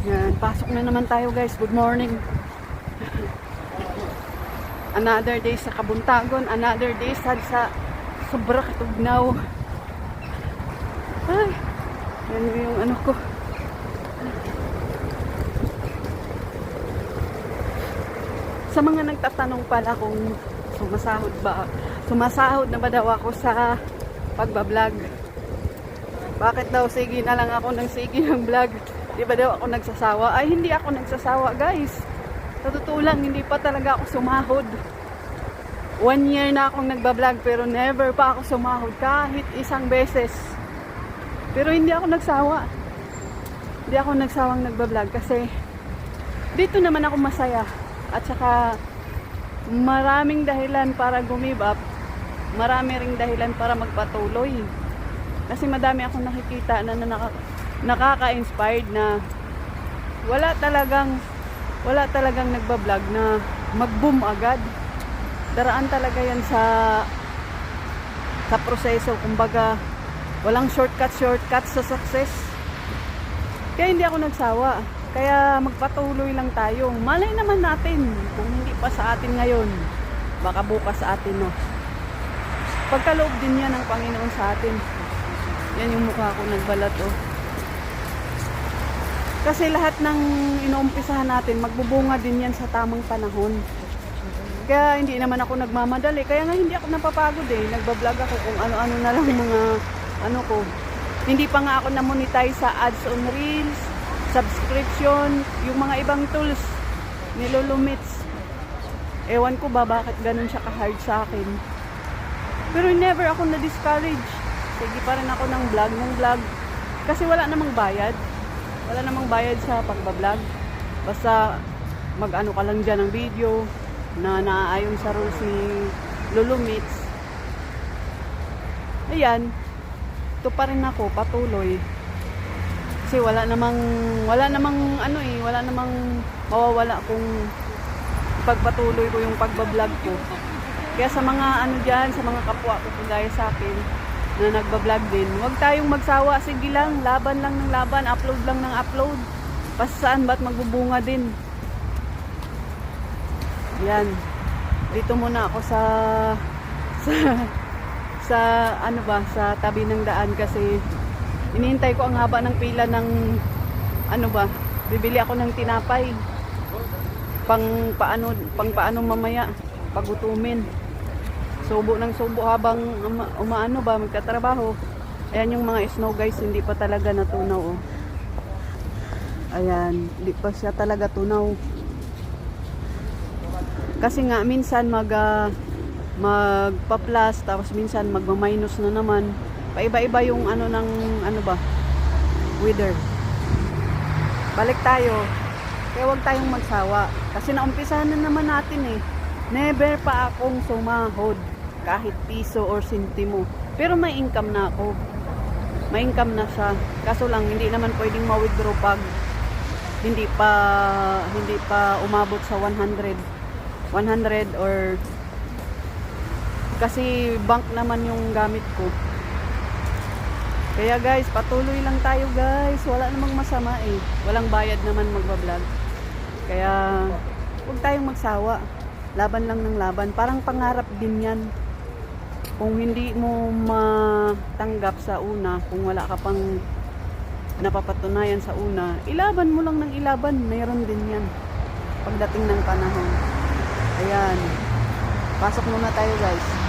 Yan, pasok na naman tayo guys. Good morning. Another day sa Kabuntagon. Another day sa sobra katugnaw. Ay, yan yung ano ko. Sa mga nagtatanong pala kung sumasahod na ba daw ako sa pagbablog. Bakit daw sige na lang ako ng sige ng vlog? Di ba daw ako nagsasawa? Ay, hindi ako nagsasawa guys. Sa totoo lang, hindi pa talaga ako sumahod. 1 year na akong nagbablog pero never pa ako sumahod kahit isang beses. Pero hindi ako nagsawa. Hindi ako nagsawang nagbablog kasi dito naman ako masaya. At saka maraming dahilan para give up. Marami ring dahilan para magpatuloy. Kasi madami akong nakikita na nakaka-inspired na wala talagang nagbablog na mag-boom agad. Daraan talaga yan sa proseso. Kumbaga, walang shortcut sa success. Kaya hindi ako nagsawa. Kaya magpatuloy lang tayo. Malay naman natin kung hindi pa sa atin ngayon, baka bukas sa atin na. Pagkaloob din yan ng Panginoon sa atin. Yan yung mukha ko nagbalat oh. Kasi lahat ng inuumpisahan natin, magbubunga din yan sa tamang panahon. Kaya hindi naman ako nagmamadali. Kaya nga hindi ako napapagod eh. Nagbablog ako kung ano-ano na lang mga ano ko. Hindi pa nga ako na-monetize sa ads on reels, subscription, yung mga ibang tools ni Lulumits. Ewan ko ba bakit ganun siya ka-hard sa akin. Pero never ako na-discourage. Sige pa rin ako ng vlog. Kasi wala namang bayad. Wala namang bayad sa pagbablog. Basta mag-ano ka lang dyan ng video na naaayon sa rules ni Lulumits. Ayan. Ito pa rin ako, patuloy. Kasi wala namang mawawala kung pagpatuloy ko yung pagbablog ko. Kaya sa mga ano dyan, sa mga kapwa ko kagaya sa akin na nagbablog din, huwag tayong magsawa. Sige lang, laban lang ng laban, upload lang ng upload. Pasaan ba't magbubunga din? Yan. Dito muna ako sa tabi ng daan kasi inihintay ko ang haba ng pila ng bibili ako ng tinapay. Pang paano mamaya pagutumin. Subo ng subo habang magtatrabaho. Ayan yung mga snow guys, hindi pa talaga natunaw oh. Ayan, hindi pa siya talaga tunaw. Kasi nga minsan magpa-plus tapos minsan magma-minus na naman. Paiba-iba yung weather. Balik tayo. Kaya huwag tayong magsawa. Kasi naumpisahan na naman natin eh. Never pa akong sumahod kahit piso or sentimo. Pero may income na ako. May income na siya. Kaso lang hindi naman pwedeng ma-withdraw pag hindi pa umabot sa 100 or kasi bank naman yung gamit ko. Kaya guys, patuloy lang tayo guys. Wala namang masama eh. Walang bayad naman magbablog. Kaya huwag tayong magsawa. Laban lang ng laban. Parang pangarap din yan. Kung hindi mo matanggap sa una, kung wala ka pang napapatunayan sa una, ilaban mo lang ng ilaban. Mayroon din yan pagdating ng panahon. Ayan. Pasok muna tayo guys.